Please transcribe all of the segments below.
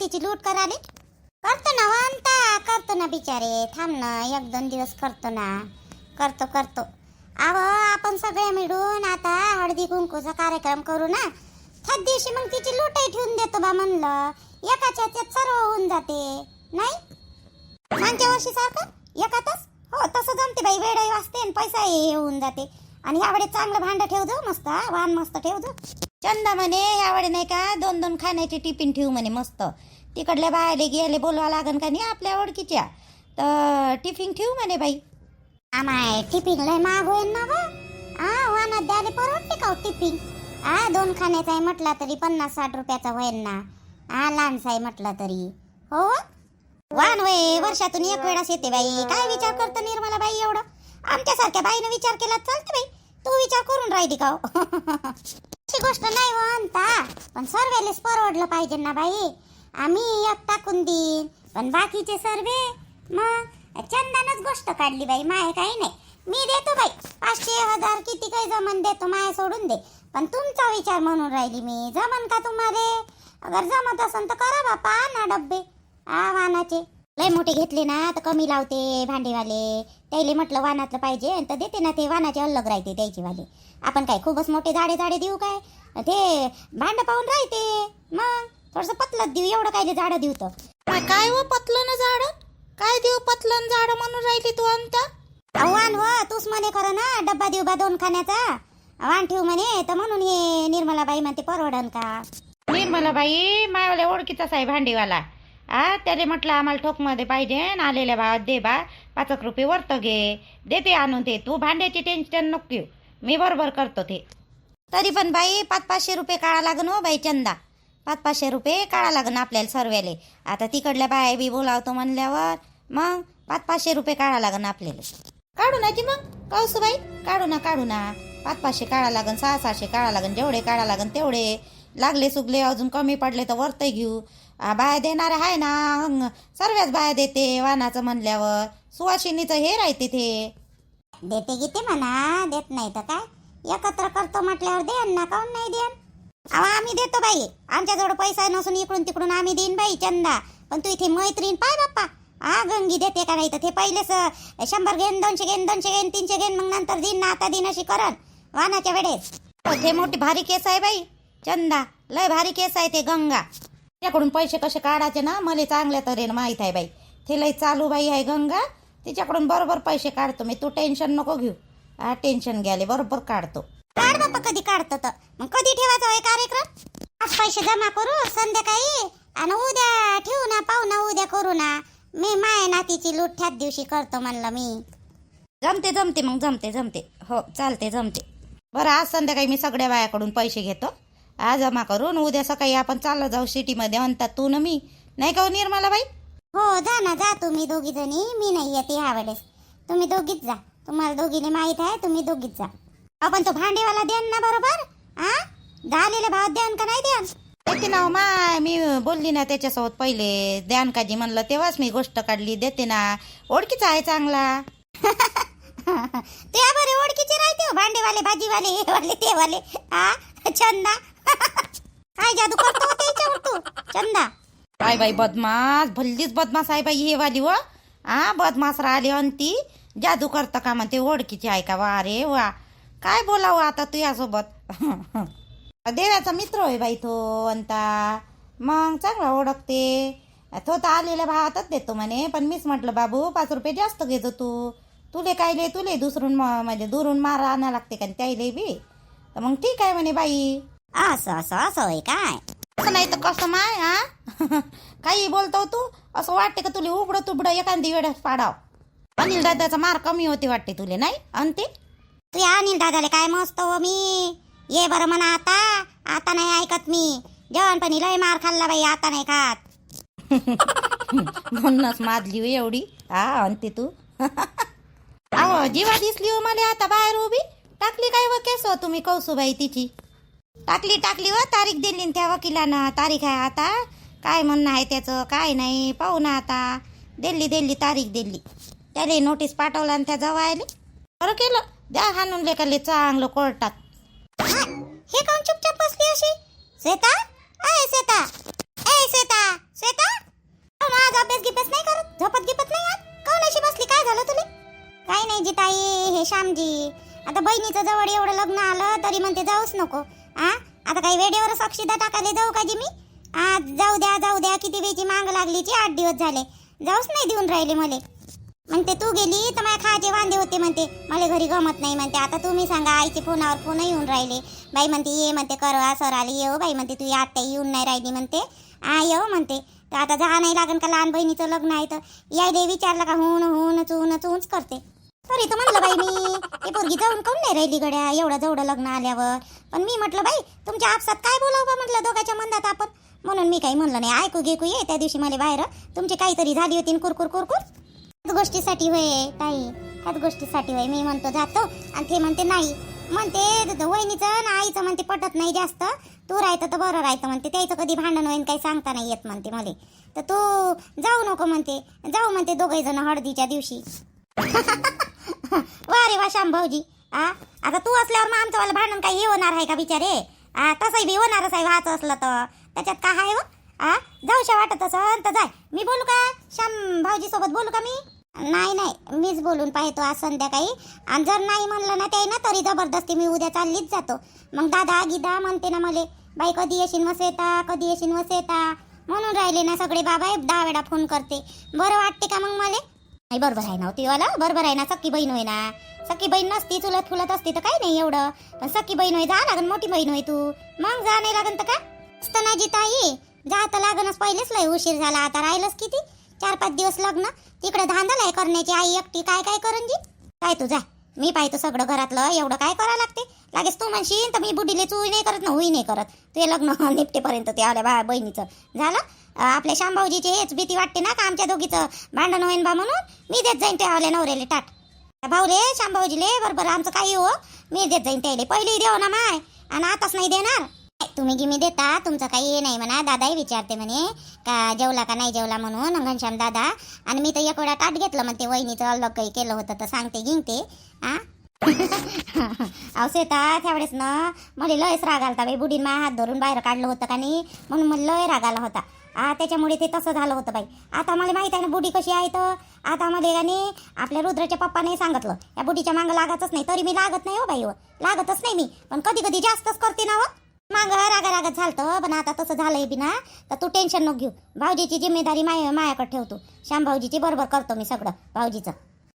नातीची लूट कराले. करतो ना वानता, करतो ना बिचारे, थांब ना 1-2 दिवस करतो ना. करतो अहो आपण सगळे मिळून आता हळदी कुंकूचा कार्यक्रम करू ना. त्याच दिवशी मग तिची लूटही ठेवून देतो बा म्हणलं. एकाच्या त्यात सर्व होऊन जाते नाही. मागच्या वर्षी सारखं एकातच हो तसं जमते बाई. वेळही वाचते आणि पैसाही होऊन जाते. आणि यावेळी चांगलं भांड ठेव दो मस्त, वाण मस्त ठेव दो. चंदा म्हणे यावेळी नाही का 2-2 खाण्याची टिफिन ठेवू म्हणे मस्त. तिकडल्या बायले गेले बोलवा लागन का नाही आपल्या ओळखीच्या, तर टिफिन ठेवू म्हणे बाई. आमाय टिफिन लय महाग होईल ना गं. वानात द्यायला परवडते का टिफिन? 2 खाण्याचा आहे म्हटला तरी 50-60 रुपयाचा होईल ना. लहानसा आहे म्हटला तरी हो. वान वय वर्षातून 1 वेळाच येते बाई. काय विचार करतो निर्मला बाई एवढं? आमच्यासारख्या बाईनं विचार केला चालते बाई. तू विचार करून राहिली का? अशी गोष्ट नाही म्हणता, पण सर्वेलेच परवडलं पाहिजे ना बाई. आम्ही एक टाकून देईन पण बाकीचे सर्वे मग चंदानच गोष्ट काढली बाई. माय काही नाही, मी देतो बाई 500-1000 किती काही जमन देतो. माय सोडून दे. पण तुमचा विचार म्हणून राहिली मी. जमन का तुम्हाला? अगर जमत असन तर करा बापा ना डब्बे वानाचे. लय मोठे घेतले ना तर कमी लावते भांडेवाले. त्याले म्हटलं वानातलं पाहिजे तर देते ना. ते वानाचे अलग राहते त्याची वाले. आपण काय खूपच मोठे जाडे देऊ काय? ते भांड पाहून राहते. मग थोडस पतलंच देऊ. एवढं काय जाडं देऊ तर काय व पतलं ना जाड? काय देऊ पतलं जाड म्हणून राहिली तू आमता? वान हो तूच म्हणे खरं ना. डब्बा देऊ बा 2 खाण्याचा वान ठेवू म्हणे. तर म्हणून हे निर्मलाबाई म्हणते परवडन का? निर्मलाबाई मायावाल्या ओळखीचाच आहे भांडीवाला. त्याला म्हटलं आम्हाला ठोकमध्ये पाहिजे आलेल्या भावात दे बा 5 रुपये वरत घे. देते आणून ते. तू भांड्याची टेन्शन नको घेऊ, मी बरोबर करतो ते. तरी पण बाई 500-500 रुपये काढा लागन हो बाई. चंदा 500-500 रुपये काढा लागन आपल्याला सर्वेले. आता तिकडल्या बाया बी बोलावतो म्हणल्यावर मग 500-500 रुपये काढा लागन आपल्याला. काढू ना की मग कौसुबाई, काढू ना 500-500 काढा लागन, 600-600 काढा लागन. जेवढे काढा लागन तेवढे. लागले सुगले अजून कमी पडले तर वरत घेऊ. बाया देणारे आहे ना. सर्वच बाया देते वानाचं म्हणल्यावर. सुवासिनीचं हे राहते ते. देते की ते म्हणा, देत नाही तर काय. एकत्र करतो म्हटल्यावर देन ना. काऊन नाही देन? आम्ही देतो बाई. आमच्याजवळ पैसा नसून इकडून तिकडून आम्ही देईन बाई चंदा. पण तू इथे मैत्रीण पाय बाप्पा. गंगी देते का नाही तर ते पहिलेच 100 घेन, 200 घेन, 200 घेन, 300 घेन. मग नंतर दिन ना. आता दिन अशी करन वानाच्या वेळेस. ते मोठी भारी केस आहे बाई चंदा. लय भारी केस आहे ते गंगा. त्याकडून पैसे कसे काढायचे ना मला चांगल्या तऱ्हेने माहीत आहे बाई. ते लय चालू बाई आहे गंगा. तिच्याकडून बरोबर पैसे काढतो मी. तू टेन्शन नको घेऊ. टेन्शन घ्याले बरोबर काढतो. काढ बाप्पा कधी काढतो तर. मग कधी ठेवायचा आहे कार्यक्रम? आज पैसे जमा करू संध्याकाळी आणि उद्या ठेवू ना. पाहू ना उद्या करू ना. मी माय नातीची लूट त्याच दिवशी करतो म्हणलं मी. जमते मग जमते हो चालते जमते. बरं आज संध्याकाळी मी सगळ्या बायाकडून पैसे घेतो. आज जमा करून उद्या सकाळी आपण चाललं जाऊ सिटीमध्ये. म्हणतात तू ना मी नाही का निर्मलाबाई? हो जा ना जा तुम्ही दोघी जणी. मी नाही येते ह्या वेळेस. तुम्ही दोघीच जा. तुम्हाला दोघीने माहित आहे. तुम्ही दोघीच जा. आपण तो भांडेवाला द्यान ना बरोबर? झालेल्या भावात द्यान का नाही द्यान? देते ना माय. मी बोलली ना त्याच्यासोबत पहिले द्यान काजी म्हणलं तेव्हाच मी गोष्ट काढली. देते ना. ओळखीचा आहे चांगला. ते बरे ओळखीचे राहते हो भांडेवाले, भाजीवाले, हे वाले ते वाले. चंदा काय जादू करतो त्याच्यावर तू चंदा? काय बाई बदमाश, भल्लीच बदमाश आहे बाई हे वाली. व बदमाश राहिली आणि ती जादू करता का म्हणते ओळखीची आहे का? वा रे वा. काय बोलावं आता तुझ्यासोबत. देवाचा मित्र आहे बाई तो अंता. मग चांगला ओळखते. तो तर आलेल्या भावातच देतो म्हणे. पण मीच म्हटलं बाबू 5 रुपये जास्त घेतो तू. तुले कायले तुले दुसरून म्हणजे दुरून मारा आणा लागते का त्याईले बी. तर मग ठीक आहे म्हणे बाई. असं आहे काय? असं नाही तर कसं माय. काही बोलतो तू. असं वाटते का तुले उबडं एखादी वेळेस पाडाव. अनिल दादाचा मार कमी होते वाटते तुले नाही अंते? तू या अनिल दादाले काय मस्त हो मी. ये बरं म्हणा आता नाही ऐकत मी. जेवणपणी लय मार खाल्ला बाई. आता नाही खात. म्हणूनच माजली एवढी अंते तू. अहो जीवा दिसली हो मला आता बाहेर उभी. टाकली काय व केस हो तुम्ही कौसुबाई तिची? टाकली व तारीख दिली त्या वकिलानं. तारीख आहे आता. काय म्हणणं आहे त्याचं काय नाही पाहू ना आता. दिल्ली तारीख दिली. त्याला नोटीस पाठवला आणि त्या जवायले बरं केलं. द्या हाणून लेखाले चांगलं कोर्टात. हे काऊन चुपचाप बसली अशी? श्वेता, ए श्वेता, एवढं लग्न आलं तरी म्हणते जाऊच नको. आता काही वेळेवर साक्षीदा टाकायला जाऊ का जी मी? जाऊ द्या किती वेळची मांग लागलीची, 8 दिवस झाले जाऊच नाही देऊन राहिले मले. म्हणते तू गेली तर माझ्या खायचे वांदे होते म्हणते, मला घरी गमत नाही म्हणते. आता तुम्ही सांगा, आईचे फोनावर फोन येऊन राहिले. बाई म्हणते ये म्हणते, करवा सर आली येऊ बाई म्हणते, तुझी आत्या येऊन नाही राहिली म्हणते. येऊ म्हणते. तर आता जा नाही लागन का, लहान बहिणीचं लग्न आहे तर यायले विचारलं का हुन चूच करते. तरी तर म्हणलं बाई मी, हे पोरगी जाऊन काऊन नाही राहिली गड्या एवढं जवढं लग्न आल्यावर. पण मी म्हटलं बाई तुमच्या आपसात काय बोलावं म्हटलं दोघांच्या मंदात आपण, म्हणून मी काही म्हणलं नाही. ऐकू घेकू ये त्या दिवशी मला बाहेर तुमची काहीतरी झाली होती कुरकुर त्याच गोष्टीसाठी होय ताई, त्याच गोष्टीसाठी होय. मी म्हणतो जातो आणि ते म्हणते नाही म्हणते, वहिनीचं ना आईचं म्हणते पटत नाही जास्त, तू राहतं तर बरं राहतं म्हणते, त्याचं कधी भांडण होईन काही सांगता नाही येत म्हणते मला. तर तू जाऊ नको म्हणते, जाऊ म्हणते दोघे जण हळदीच्या दिवशी. वा रे वा श्याम भाऊजी, आता तू असल्यावर मग आमचं वाला भांडण काही हे होणार आहे का बिचारे? तसंही बी होणारच आहे, व्हायचं असलं तर त्याच्यात काय आहे व? जाऊशा वाटत असं तर जाय. मी बोलू का श्याम भाऊजी सोबत, बोलू का मी? नाही मीच बोलून पाहतो आज संध्याकाळी. आणि जर नाही म्हणलं ना ते ना तरी जबरदस्ती मी उद्या चाललीच जातो. मग दादा गीदा म्हणते ना मले, बाई कधी येशील वसेता, कधी येशील वसेता म्हणून राहिले ना सगळे बाबा. 10 वेळा फोन करते, बरं वाटते का मग मला? नाही बरोबर आहे ना ती वाला, बरोबर आहे ना. सख्खी बहीण होय ना, सख्खी बहीण नसती चुलत फुलत असती तर काही नाही एवढं, पण सख्खी बहीण होय, जा लागन, मोठी बहीण होय तू, मग जा नाही लागन तर का असतं जी ताई. जा तर लागनच, पहिलेच लय उशीर झाला. आता राहिलंच किती 4-5 दिवस लग्न, तिकडे धांदल आहे करण्याची. आई एकटी काय करण जी? काय तू जा, मी पाहतो सगळं घरातलं, एवढं काय करावं लागते. लागेच तू म्हणशील तर मी बुडीले चुई नाही करत ना हुई नाही करत. ते लग्न निपटेपर्यंत ते आल्या बहिणीचं झालं. आपल्या श्यामभाऊजीची हेच भीती वाटते ना का आमच्या दोघीचं भांडण होईन बा, म्हणून मी देत जाईन ते आल्या नवऱ्याले टाट. भाऊले श्यामभाऊजीले बरोबर आमचं काही हो, मी देत जाईन त्याले. पहिलेही देऊ ना माय, आणि आताच नाही देणार. तुम्ही गिमी देता, तुमचं काही हे नाही म्हणा. दादाही विचारते म्हणे का जेवला का नाही जेवला म्हणून घनश्याम दादा. आणि मी तर एक वेळा ताट घेतलं म्हणते, वहिनीचं अलग काही केलं होतं तर सांगते गिंगते. अहो शेता त्यावेळेस ना मला लयच राग आलता बाई. बुडीन मा हात धरून बाहेर काढलं होतं का नाही, म्हणून मला लय राग आला होता. त्याच्यामुळे ते तसं झालं होतं बाई. आता मला माहित आहे ना बुडी कशी आहे. तर आता मला गाणी आपल्या रुद्राच्या पप्पाने सांगितलं, या बुडीच्या मागं लागतच नाही. तरी मी लागत नाही हो बाई, लागतच नाही मी, पण कधी जास्तच करते ना. माग रागात झालतं, पण आता तसं झालंय बी ना, तर तू टेन्शन नको घेऊ. भाऊजीची जिम्मेदारी मायाकडे ठेवतो. श्याम भाऊजीची बरोबर करतो मी सगळं भाऊजीचं.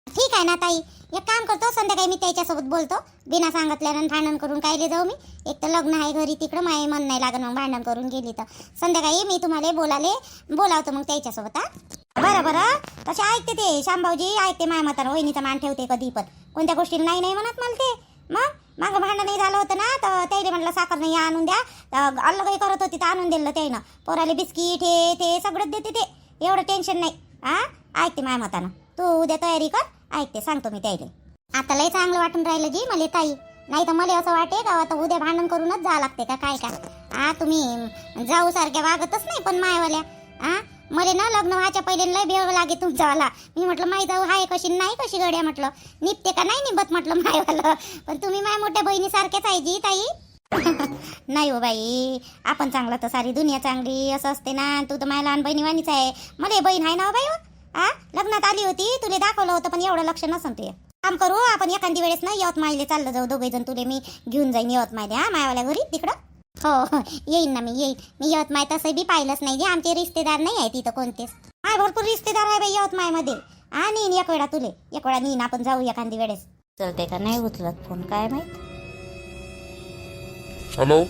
ठीक आहे ना ताई, एक काम करतो, संध्याकाळी मी त्याच्यासोबत बोलतो. बिना सांगितल्यानं भांडण करून कायले जाऊ मी? एक तर लग्न आहे घरी, तिकडं माय मन नाही लागन मग भांडण करून गेली तर. संध्याकाळी मी तुम्हाला बोलावतो मग त्याच्यासोबत. बरं तसे ऐकते ते श्याम भाऊजी, ऐकते माया मतानं, वहिनीचा मान ठेवते कधी पण, कोणत्या गोष्टीला नाही म्हणत मला ते. मग मागं भांडण नाही झालं होतं ना, तर त्याने म्हटलं साखर नाही आणून द्या, तर अलगही करत होती तर आणून दिलं त्यानं. पोराले बिस्किट हे ते सगळंच देते ते, एवढं टेन्शन नाही. ऐकते माया मतानं. तू उद्या तयारी कर, ऐकते, सांगतो मी त्याला. आता लय चांगलं वाटून राहिलं जी मला ताई. नाही तर मला असं वाटे का आता उद्या भांडण करूनच जा लागते का काय का. तुम्ही जाऊ सारख्या वागतच नाही पण मायवाल्या. मला ना लग्न व्हायच्या पहिले लय भेव लागे तुमच्यावाला. मी म्हटलं माई जाऊ हाय कशी नाही कशी गड्या, म्हटलं निपते का नाही निभत म्हटलं मायवालं. पण तुम्ही माय मोठ्या बहिणी सारख्याच आहे जी ताई. नाही हो बाई, आपण चांगलं तर सारी दुनिया चांगली असं असते ना. तू तर माझ्या लहान बहिणी वाणीच आहे. मला बहीण आहे ना बाई. लग्नात आली होती, तुला दाखवलं होतं पण एवढं लक्ष नसन तुझे. काम करू आपण एखादी वेळेस ना यवतमाळले चाललं जाऊ दोघे जण. तुले मी घेऊन जाईन यवतमाळले, मायावाल्या घरी तिकडं. हो येईन ना मी, येईन मी यवतमाळ. तसं बी पाहिलंच नाही, आमचे रिश्तेदार नाही आहे तिथं कोणतेच. भरपूर रिश्तेदार आहे बाई यवतमाळमध्ये. नेईन एक वेळा तुले, एक वेळा नेईन, आपण जाऊ एखादी वेळेस. चलते का नाही उचलत फोन काय माहित. हॅलो,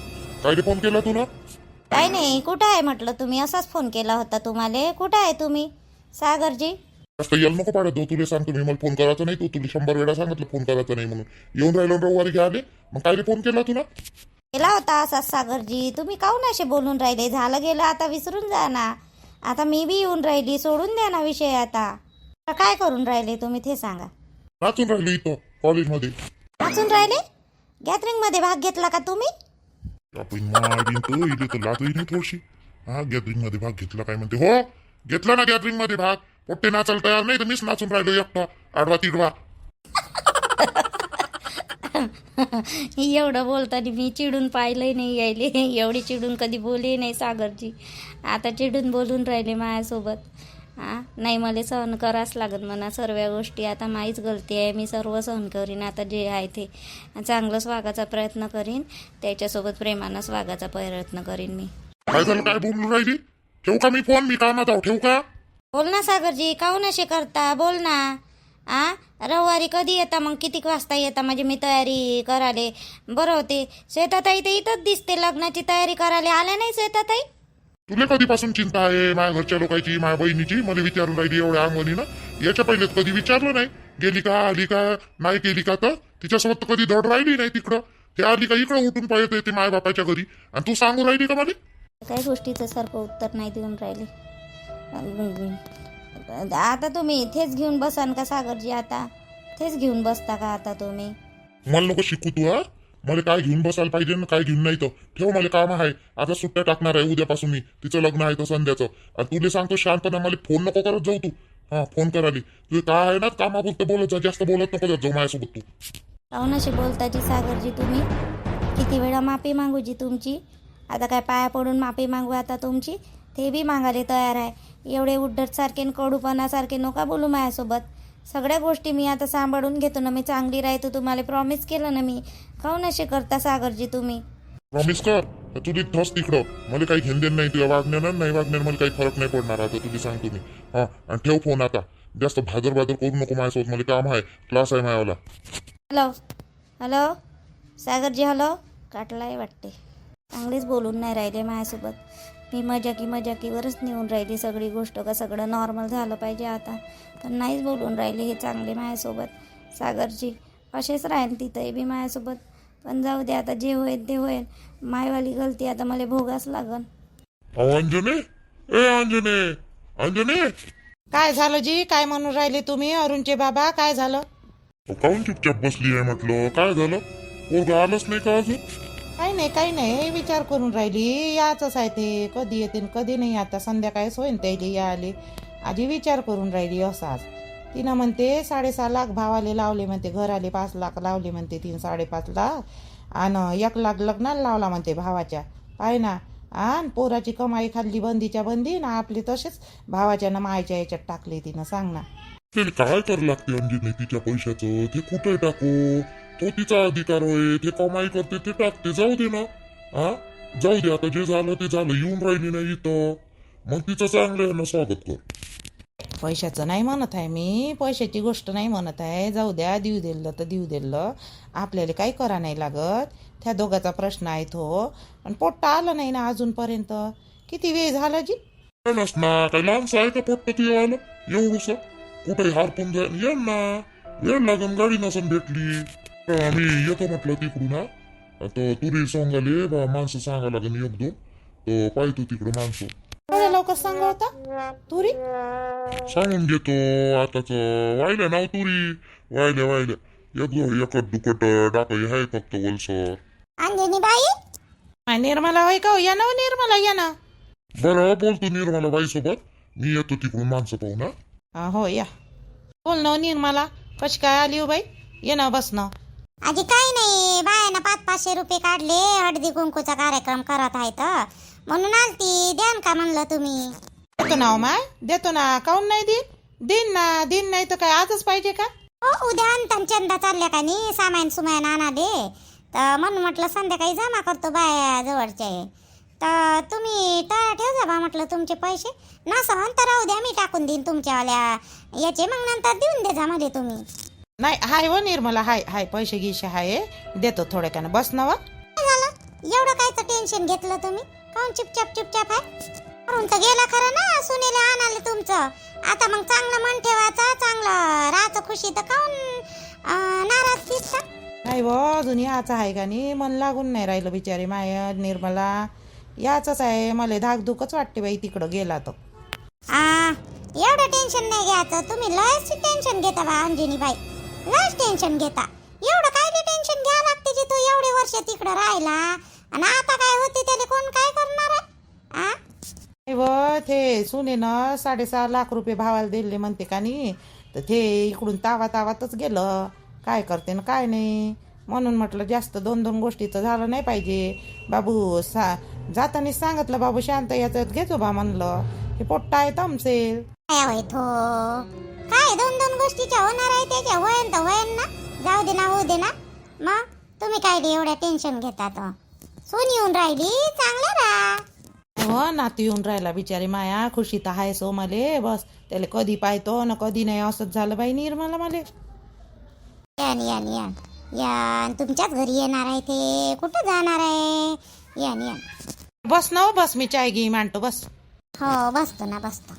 काय फोन केला तू ना? काय नाही, कुठं आहे म्हटलं तुम्ही? असाच फोन केला होता तुम्हाला. कुठं आहे तुम्ही सागरजी? जास्त यायला नको पाडत. तुला सांगतो मी, मला फोन करायचा नाही. तू तुला 100 वेळा सांगितलं फोन करायचा नाही म्हणून. येऊन राहिलो रविवारी घ्या आले, मग काय फोन केला तू ना? केला होता असाच सागरजी. तुम्ही काहून असे बोलून राहिले? झालं गेलं आता विसरून जा ना. आता मी बी येऊन राहिली, सोडून द्या ना विषय. आता काय करून राहिले तुम्ही ते सांगा. नाचून राहिलो इथं कॉलेजमध्ये. नाचून राहिले? गॅदरिंग मध्ये भाग घेतला का तुम्ही? आपण तर लाजही नाही थोडीशी. गॅदरिंग मध्ये भाग घेतला काय म्हणते? हो घेतला ना गॅदरिंग मध्ये भाग. पोट्टे नाचायला तयार नाही तर मीच नाचून राहिलो एकटा, आडवा तिडवा. एवढं बोलताना मी चिडून पाहिलंही नाही यायले. एवढी चिडून कधी बोलली नाही सागरजी. आता चिडून बोलून राहिले माझ्यासोबत. नाही मला सहन करावंच लागत म्हणा सर्व गोष्टी. आता माहीच गलती आहे, मी सर्व सहन करीन. आता जे आहे ते चांगलंच वागायचा प्रयत्न करीन, त्याच्यासोबत प्रेमानंच वागायचा प्रयत्न करीन मी. काय झालं, काय बोलून राहिली? ठेवू का मी फोन? मी कामात आहो, ठेवू का? बोल ना सागरजी, काहून असे करता? बोल ना. रविवारी कधी येता मग? किती वाजता येता? म्हणजे मी तयारी कराले बरं होते. श्वेताताई ते इथंच दिसते, लग्नाची तयारी करायला आल्या नाही श्वेताताई? तुला कधीपासून चिंता आहे माझ्या घरच्या लोकांची, माझ्या बहिणीची? मला विचारून राहिली एवढ्या अंगवणीनं. याच्या पहिलेच कधी विचारलं नाही गेली का, आली का, नाही गेली का? तर तिच्यासोबत तर कधी धड राहिली नाही तिकडं. ते आली का इकडं उठून पाहिजे ते माय बापाच्या घरी, आणि तू सांगू राहिली का मला? काही गोष्टीचं सारखं उत्तर नाही देऊन राहिले. आता तुम्ही तेच घेऊन बसान का सागरजी? आता तेच घेऊन बसता का आता तुम्ही? मला नको शिकू तू. मला काय घेऊन बसायला पाहिजे ना काय घेऊन नाही. तर ठेव, मला काम आहे. आता सुट्ट्या टाकणार आहे उद्यापासून मी. तिचं लग्न आहे तर संध्याचं. आणि तुला सांगतो शांतपणे, मला फोन नको करत जाऊ तू. फोन कराली तुझे काय आहे ना कामापुरतं बोलत जा, जास्त बोलत नको जाऊ माझ्यासोबत तू. काहून अशी बोलताची सागरजी तुम्ही? किती वेळा माफी मागूची तुमची? आता काय पाया पडून माफी मागू आता तुमची? ते बी मागायला तयार आहे. एवढे उद्धटसारखे आणि कडूपणासारखे नका बोलू माझ्यासोबत. सगळ्या गोष्टी मी आता सांभाळून घेतो ना, मी चांगली राहतो, तुम्हाला प्रॉमिस केलं ना मी. काहून असे करता सागरजी तुम्ही? प्रॉमिस कर तुझी ठस तिकडं. मला काही घेण देण नाही तुझ्या वागण्यानं, नाही वागण्यानं मला काही फरक नाही पडणार. आता तुझी सांगतो मी. आणि ठेव फोन आता. जास्त भादर करू नको माझ्यासोबत. मला काम आहे, क्लास आहे माझ्यावाला. हॅलो हॅलो सागरजी, हॅलो. काटलाय वाटते. चांगलीच बोलून नाही राहिले माझ्यासोबत. मी मजाकीवरच नेऊन राहिली सगळी गोष्ट, का सगळं नॉर्मल झालं पाहिजे आता. पण नाहीच बोलून राहिले हे चांगले माझ्यासोबत. सागरजी असेच राहीन तिथंही बी माझ्यासोबत. पण जाऊ दे आता, जे होईल ते होईल. मायवाली गलती आता मला भोगाच लागन. अंजने, ए अंजने, अंजने. काय झालं जी? काय म्हणून राहिले तुम्ही अरुणचे बाबा? काय झालं? काहून चुपचाप बसली आहे म्हटलं? काय झालं? पोरगं आलंच नाही का अजून? काही नाही विचार करून राहिली. याचंच आहे ते, कधी येते कधी नाही. आता संध्याकाळीच होईन त्याला या आले. आधी विचार करून राहिली असाच. तिनं म्हणते 6.5 लाख भावाले लावले म्हणते, घराले 5 लाख लावले म्हणते, 3-5.5 लाख, आणि 1 लाख लग्नाला लावला म्हणते भावाच्या. पाय ना. आणि पोराची कमाई खाल्ली बंदीच्या बंदी ना, आपली तसेच भावाच्या ना मायच्या याच्यात टाकले तिनं. सांग ना. ते काय कर लागते अंजने तिच्या पैशाचं? ते कुठे टाकू? तो तिचा अधिकार होय. ते कमाई करते ते टाकते, जाऊ दे ना. जाऊ दे आता, जे झालं ते झालं. येऊन राहिली नाही इथं, मग तिचं चांगलं आहे ना, स्वागत कर. पैशाचं नाही म्हणत आहे मी, पैशाची गोष्ट नाही म्हणत आहे. जाऊ द्या, देऊ दिलं तर देऊ दिलं. आपल्याला काही करा नाही लागत. त्या दोघाचा प्रश्न आहे तो. पण पोट्टा आलं नाही ना अजूनपर्यंत. किती वेळ झाला जी? नसणार काही लहानसं आहे का पोट्ट तू आलं एवढंस? कुठे हारपून जाईल ये ना. वेळ लागन, गाडी नसन भेटली. आम्ही येतो म्हटलं तिकडून. आता तुरी सांगाले बा माणसं सांगा लागेल 1-2. तर पाहतो तिकडं माणसं. एवढ्या लवकर सांगा होता तुरी? सांगून घेतो आताच. वाहिल्या नाव तुरी, वाहिल्या. एकट दुकट डाकाई आहे फक्त वलसर. अंजनी बाई, निर्मला होय का? या ना हो निर्मला, या ना. बरं बोलतो निर्मला बाई सोबत. मी येतो तिकडून माणसं पाहू ना. हो या. बोल ना निर्मला, कशी काय आली हो बाई? ये ना, बस ना. आजी काही नाही, बायानं 500-500 रुपये काढले, हळदी कुंकूचा कार्यक्रम करत आहे तर म्हणून आलती. द्यान का म्हणलं तुम्ही? देतो ना हो माय, देतो ना. काहून नाही देईन ना. दिन नाही तर काय आजच पाहिजे का? हो, उद्या आणता चंदा चालल्या का नाही, सामान सुमान आणाले. तर म्हणून म्हटलं संध्याकाळी जमा करतो बाया जवळच्या. तर तुम्ही ठेव जा बा म्हटलं तुमचे पैसे. नसं तर राहू द्या, मी टाकून देईन तुमच्यावाल्या याचे, मग नंतर देऊन दे जा मध्ये तुम्ही. नाही हाय हो निर्मला, हाय पैसे गिसे हाय, देतो थोड्याकानं. बस ना. काय झालं एवढं कायचं टेन्शन घेतलं तुम्ही? काऊन चुपचाप आहे? करून तर गेला खरं ना, सुनेला आणाले तुमचं. आता मग चांगलं मन ठेवायचं, चांगलं राहायचं खुशी. तर काऊन नाराज दिसता? नाही व, अजून याचं आहे का नाही, मन लागून नाही राहिलं बिचारी माया निर्मला. याचंच आहे, मला धाकधुकच वाटते बाई तिकडं गेला तर. एवढं टेन्शन नाही घ्यायचं तुम्ही. लयच टेन्शन घेता बा अंजनी बाई, लयच टेन्शन घेता. एवढं काय टेन्शन घ्या लागते जे तू एवढे वर्ष तिकडं राहिला, आणि आता काय होते त्याला कोण काय करणार आहे? नाही व, ते सुनेनं 6.5 लाख रुपये भावाला दिले म्हणते का नाही, तर ते इकडून तावातच गेलं. काय करते ना काय नाही. म्हणून म्हटलं जास्त 2-2 गोष्टीचं झालं नाही पाहिजे. बाबू जाताना सांगितलं, बाबू शांत याच्यात घेतो बा म्हणलं, हे पोट्टा आहे तमसेल. काय होय तो काय दोन दोन गोष्टीच्या होणार आहे त्याच्या वयन तर वयन ना. जाऊ दे ना होऊ दे ना. मग तुम्ही काय रे एवढ्या टेन्शन घेतात सून येऊन राहिली चांगलं राहा. हो नातू येऊन राहिला बिचारी माया खुशी तर आहे सो मले बस त्याला कधी पाहतो ना कधी नाही असंच झालं बाई निर्मला मले. यान यान यान यान तुमच्याच घरी येणार आहे ते कुठं जाणार आहे. यान यान बस ना हो, बस मी चाय घेई मांडतो बस. हो बसतो ना बसतो.